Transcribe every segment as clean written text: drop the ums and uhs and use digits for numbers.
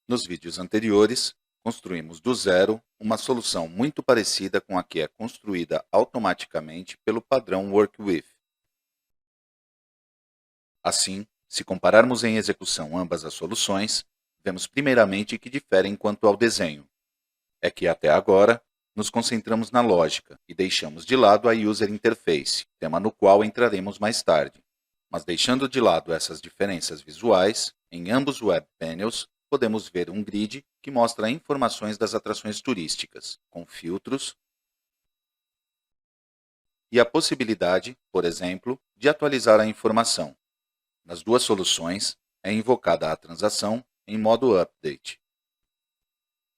Nos vídeos anteriores, construímos do zero uma solução muito parecida com a que é construída automaticamente pelo padrão WorkWith. Assim, se compararmos em execução ambas as soluções, vemos primeiramente que diferem quanto ao desenho. É que até agora, nos concentramos na lógica e deixamos de lado a User Interface, tema no qual entraremos mais tarde. Mas deixando de lado essas diferenças visuais, em ambos Web Panels, podemos ver um grid que mostra informações das atrações turísticas, com filtros, e a possibilidade, por exemplo, de atualizar a informação. Nas duas soluções, é invocada a transação em modo Update.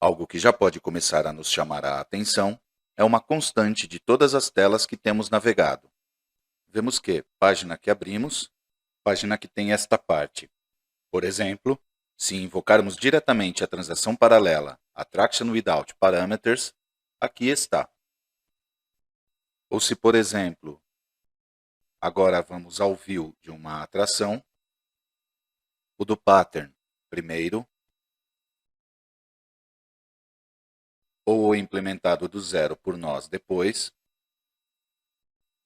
Algo que já pode começar a nos chamar a atenção é uma constante de todas as telas que temos navegado. Vemos que página que abrimos, página que tem esta parte. Por exemplo, se invocarmos diretamente a transação paralela Attraction Without Parameters, aqui está. Ou se, por exemplo, agora vamos ao view de uma atração, o do pattern primeiro, ou o implementado do zero por nós depois,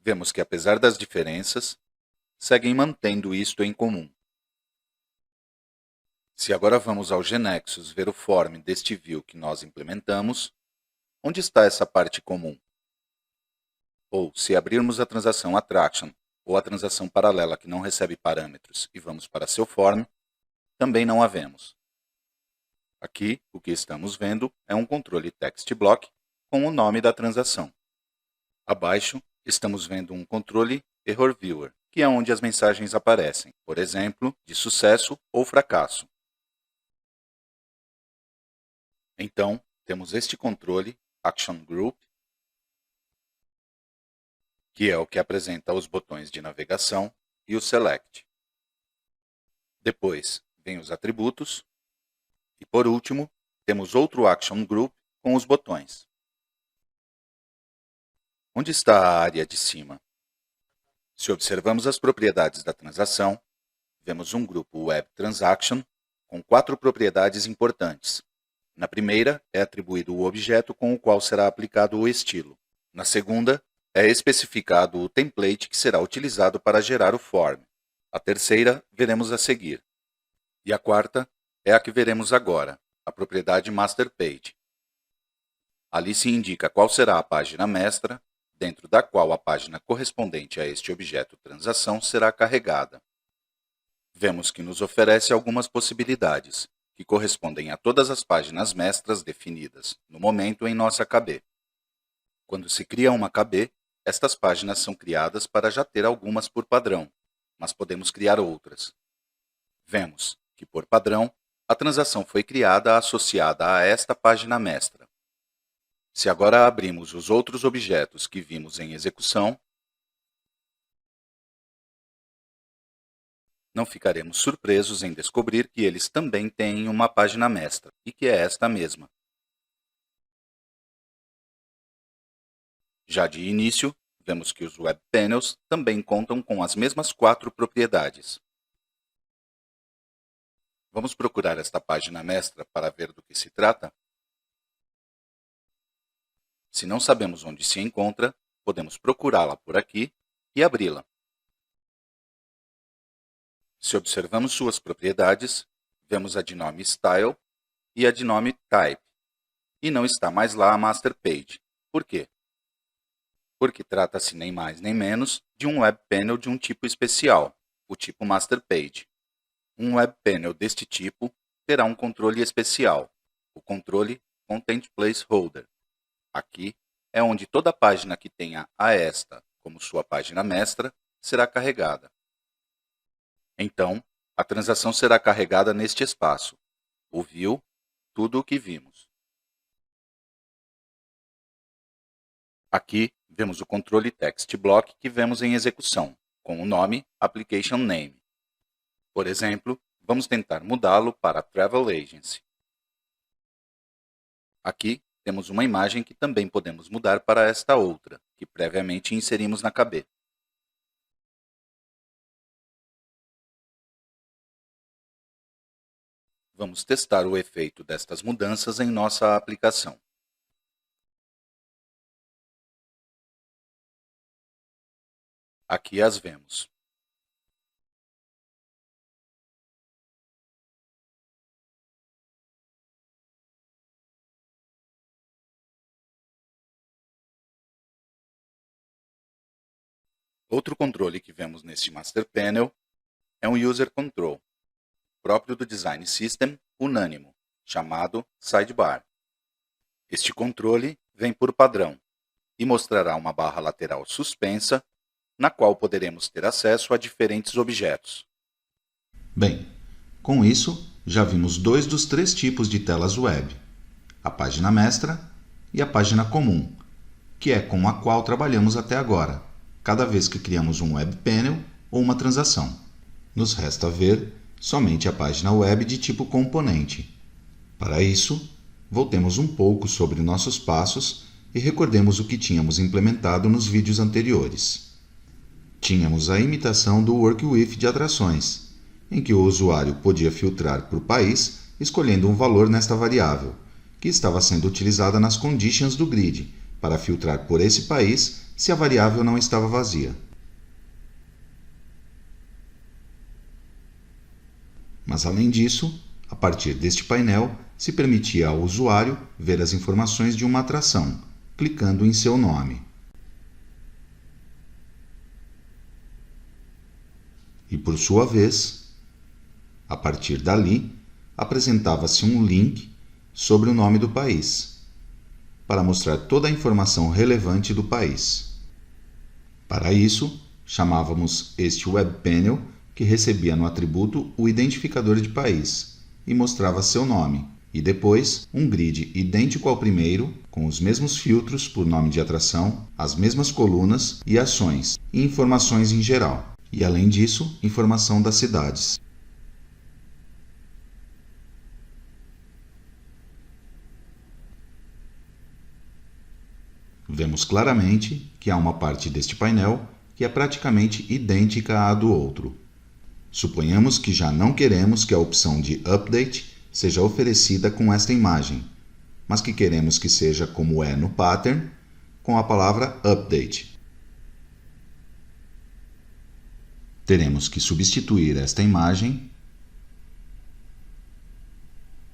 vemos que apesar das diferenças, seguem mantendo isto em comum. Se agora vamos ao GNexus ver o form deste view que nós implementamos, onde está essa parte comum? Ou, se abrirmos a transação Attraction ou a transação paralela que não recebe parâmetros e vamos para seu form, também não a vemos. Aqui, o que estamos vendo é um controle text block com o nome da transação. Abaixo, estamos vendo um controle Error Viewer, que é onde as mensagens aparecem, por exemplo, de sucesso ou fracasso. Então, temos este controle, Action Group, que é o que apresenta os botões de navegação e o Select. Depois, vem os atributos. E, por último, temos outro Action Group com os botões. Onde está a área de cima? Se observamos as propriedades da transação, vemos um grupo Web Transaction com 4 propriedades importantes. Na primeira, é atribuído o objeto com o qual será aplicado o estilo. Na segunda, é especificado o template que será utilizado para gerar o form. A terceira, veremos a seguir. E a quarta é a que veremos agora, a propriedade Master Page. Ali se indica qual será a página mestra, dentro da qual a página correspondente a este objeto transação será carregada. Vemos que nos oferece algumas possibilidades, que correspondem a todas as páginas mestras definidas, no momento, em nossa KB. Quando se cria uma KB, estas páginas são criadas para já ter algumas por padrão, mas podemos criar outras. Vemos que, por padrão, a transação foi criada associada a esta página mestra. Se agora abrimos os outros objetos que vimos em execução, não ficaremos surpresos em descobrir que eles também têm uma página mestra, e que é esta mesma. Já de início, vemos que os Web Panels também contam com as mesmas 4 propriedades. Vamos procurar esta página mestra para ver do que se trata? Se não sabemos onde se encontra, podemos procurá-la por aqui e abri-la. Se observamos suas propriedades, vemos a de nome Style e a de nome Type, e não está mais lá a Master Page. Por quê? Porque trata-se nem mais nem menos de um Web Panel de um tipo especial, o tipo Master Page. Um Web Panel deste tipo terá um controle especial, o controle Content Placeholder. Aqui é onde toda página que tenha a esta como sua página mestra será carregada. Então, a transação será carregada neste espaço, o view, tudo o que vimos. Aqui, vemos o controle text block que vemos em execução, com o nome Application Name. Por exemplo, vamos tentar mudá-lo para Travel Agency. Aqui, temos uma imagem que também podemos mudar para esta outra, que previamente inserimos na KB. Vamos testar o efeito destas mudanças em nossa aplicação. Aqui as vemos. Outro controle que vemos neste Master Panel é um User Control, próprio do Design System unânimo, chamado Sidebar. Este controle vem por padrão e mostrará uma barra lateral suspensa, na qual poderemos ter acesso a diferentes objetos. Bem, com isso, já vimos 2 dos 3 tipos de telas web, a página mestra e a página comum, que é com a qual trabalhamos até agora, cada vez que criamos um web panel ou uma transação. Nos resta ver somente a página web de tipo componente. Para isso, voltemos um pouco sobre nossos passos e recordemos o que tínhamos implementado nos vídeos anteriores. Tínhamos a imitação do WorkWith de atrações, em que o usuário podia filtrar por país escolhendo um valor nesta variável, que estava sendo utilizada nas conditions do grid, para filtrar por esse país se a variável não estava vazia. Mas além disso, a partir deste painel, se permitia ao usuário ver as informações de uma atração, clicando em seu nome. E por sua vez, a partir dali, apresentava-se um link sobre o nome do país, para mostrar toda a informação relevante do país. Para isso, chamávamos este web panel, que recebia no atributo o identificador de país e mostrava seu nome, e depois um grid idêntico ao primeiro, com os mesmos filtros por nome de atração, as mesmas colunas e ações, e informações em geral, e além disso, informação das cidades. Vemos claramente que há uma parte deste painel que é praticamente idêntica à do outro. Suponhamos que já não queremos que a opção de Update seja oferecida com esta imagem, mas que queremos que seja como é no pattern, com a palavra Update. Teremos que substituir esta imagem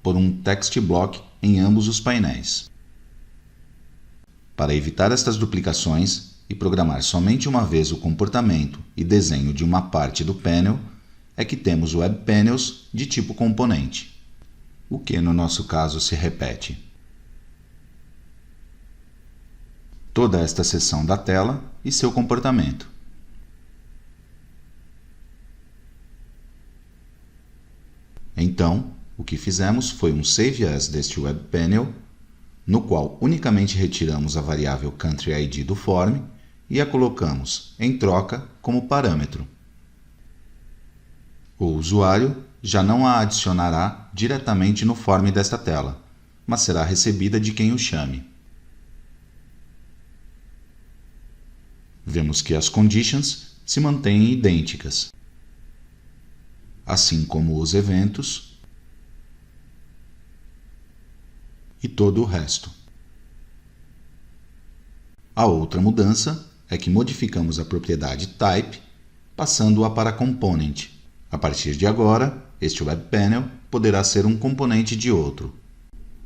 por um text block em ambos os painéis. Para evitar estas duplicações e programar somente uma vez o comportamento e desenho de uma parte do panel, é que temos web panels de tipo componente, o que no nosso caso se repete. Toda esta seção da tela e seu comportamento. Então, o que fizemos foi um Save As deste web panel, no qual unicamente retiramos a variável Country ID do form e a colocamos, em troca, como parâmetro. O usuário já não a adicionará diretamente no form desta tela, mas será recebida de quem o chame. Vemos que as conditions se mantêm idênticas, assim como os eventos e todo o resto. A outra mudança é que modificamos a propriedade Type, passando-a para Component. A partir de agora, este web panel poderá ser um componente de outro.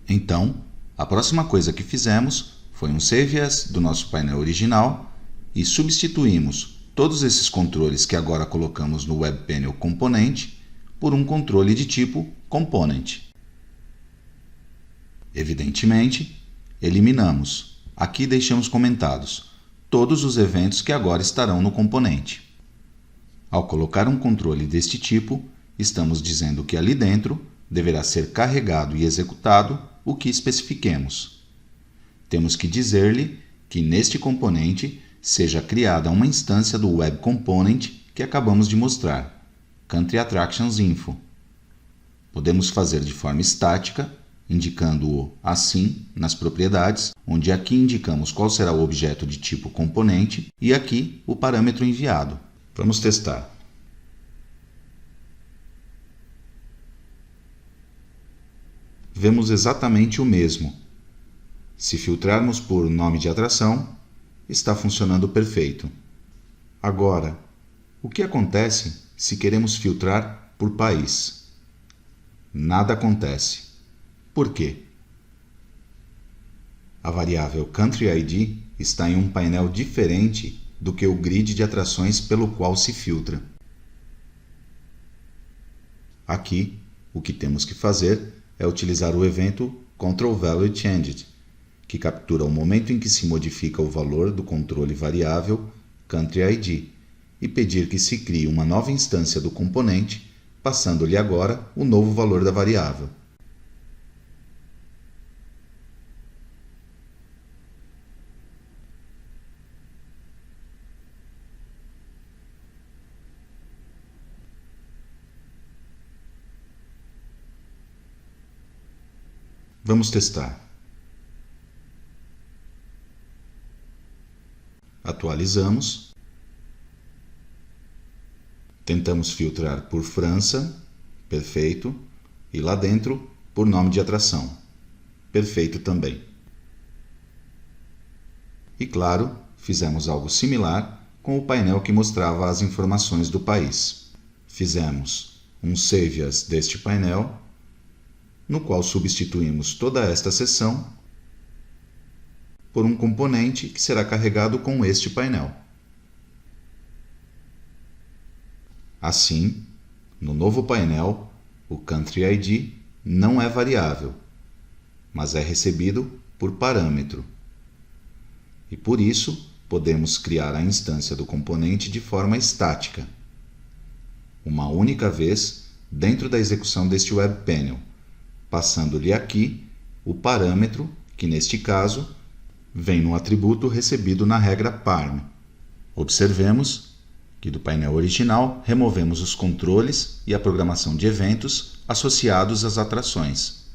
Então, a próxima coisa que fizemos foi um Save As do nosso painel original e substituímos todos esses controles que agora colocamos no web panel componente por um controle de tipo Component. Evidentemente, eliminamos, aqui deixamos comentados, todos os eventos que agora estarão no componente. Ao colocar um controle deste tipo, estamos dizendo que ali dentro deverá ser carregado e executado o que especifiquemos. Temos que dizer-lhe que neste componente seja criada uma instância do Web Component que acabamos de mostrar, Country Attractions Info. Podemos fazer de forma estática, indicando-o assim nas propriedades, onde aqui indicamos qual será o objeto de tipo componente e aqui o parâmetro enviado. Vamos testar. vemos exatamente o mesmo. Se filtrarmos por nome de atração, está funcionando perfeito. Agora, o que acontece se queremos filtrar por país? Nada acontece. Por quê? A variável Country ID está em um painel diferente do que o grid de atrações pelo qual se filtra. Aqui, o que temos que fazer é utilizar o evento ControlValueChanged, que captura o momento em que se modifica o valor do controle variável Country ID, e pedir que se crie uma nova instância do componente, passando-lhe agora o novo valor da variável. Vamos testar. Atualizamos. Tentamos filtrar por França, perfeito, e lá dentro por nome de atração, perfeito também. E claro, fizemos algo similar com o painel que mostrava as informações do país. Fizemos um Save As deste painel, no qual substituímos toda esta seção por um componente que será carregado com este painel. Assim, no novo painel, o Country ID não é variável, mas é recebido por parâmetro. E por isso, podemos criar a instância do componente de forma estática, uma única vez dentro da execução deste Web Panel, passando-lhe aqui o parâmetro, que neste caso vem no atributo recebido na regra parm. Observemos que do painel original removemos os controles e a programação de eventos associados às atrações,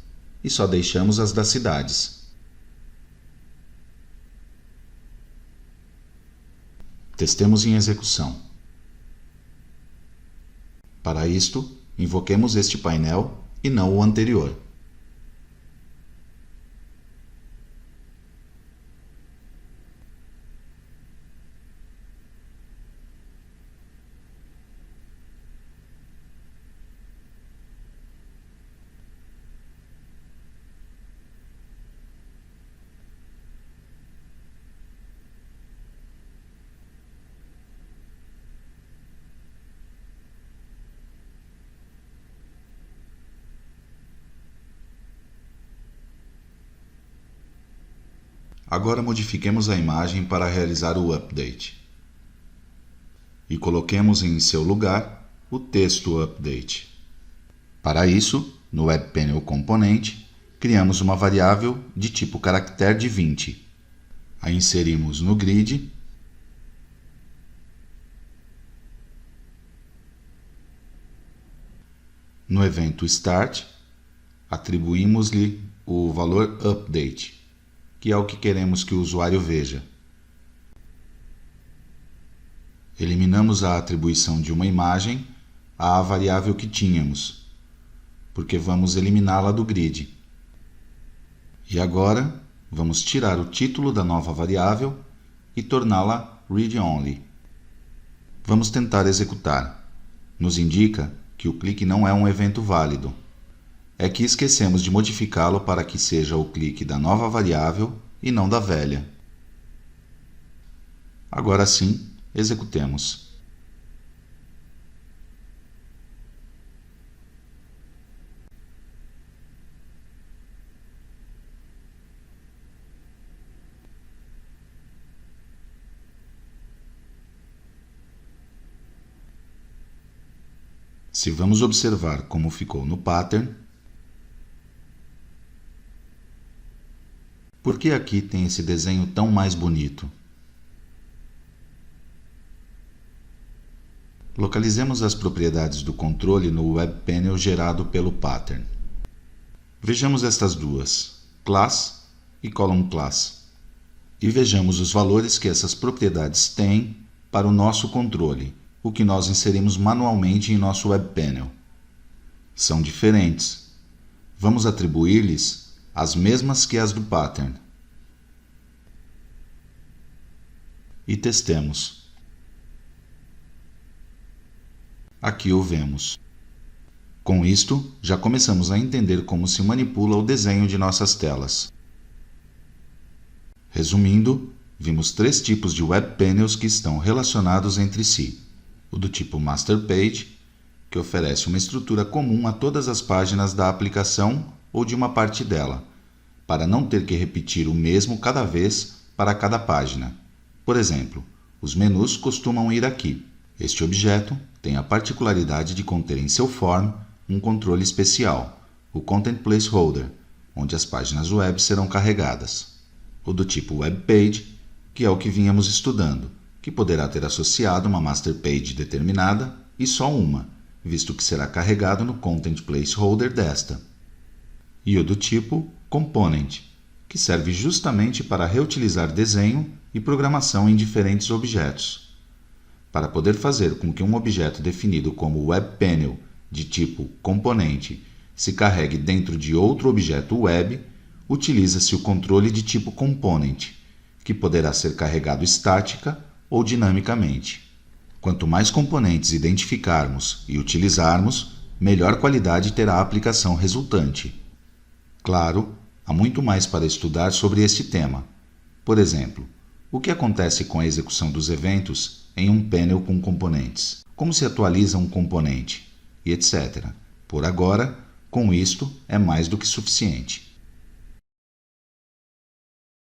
e só deixamos as das cidades. Testemos em execução. Para isto, invoquemos este painel e não o anterior. Agora modifiquemos a imagem para realizar o update. E coloquemos em seu lugar o texto update. Para isso, no Web Panel Componente, criamos uma variável de tipo caractere de 20. A inserimos no grid . No evento Start, atribuímos-lhe o valor update, que é o que queremos que o usuário veja. Eliminamos a atribuição de uma imagem à variável que tínhamos, porque vamos eliminá-la do grid. E agora, vamos tirar o título da nova variável e torná-la read-only. Vamos tentar executar. Nos indica que o clique não é um evento válido. É que esquecemos de modificá-lo para que seja o clique da nova variável e não da velha. Agora sim, executemos. Se vamos observar como ficou no pattern, por que aqui tem esse desenho tão mais bonito? Localizemos as propriedades do controle no Web Panel gerado pelo pattern. Vejamos estas duas, Class e Column Class, e vejamos os valores que essas propriedades têm para o nosso controle, o que nós inserimos manualmente em nosso Web Panel. São diferentes. vamos atribuir-lhes as mesmas que as do pattern. E testemos. Aqui o vemos. Com isto, já começamos a entender como se manipula o desenho de nossas telas. Resumindo, vimos 3 tipos de Web Panels que estão relacionados entre si. O do tipo Master Page, que oferece uma estrutura comum a todas as páginas da aplicação ou de uma parte dela, para não ter que repetir o mesmo cada vez para cada página. Por exemplo, os menus costumam ir aqui. Este objeto tem a particularidade de conter em seu form um controle especial, o Content Placeholder, onde as páginas web serão carregadas. O do tipo Web Page, que é o que vínhamos estudando, que poderá ter associado uma Master Page determinada e só uma, visto que será carregado no Content Placeholder desta. E o do tipo Component, que serve justamente para reutilizar desenho e programação em diferentes objetos. Para poder fazer com que um objeto definido como Web Panel de tipo componente se carregue dentro de outro objeto web, utiliza-se o controle de tipo component, que poderá ser carregado estática ou dinamicamente. Quanto mais componentes identificarmos e utilizarmos, melhor qualidade terá a aplicação resultante. Claro, há muito mais para estudar sobre este tema. Por exemplo, o que acontece com a execução dos eventos em um panel com componentes? Como se atualiza um componente? E etc. Por agora, com isto, é mais do que suficiente.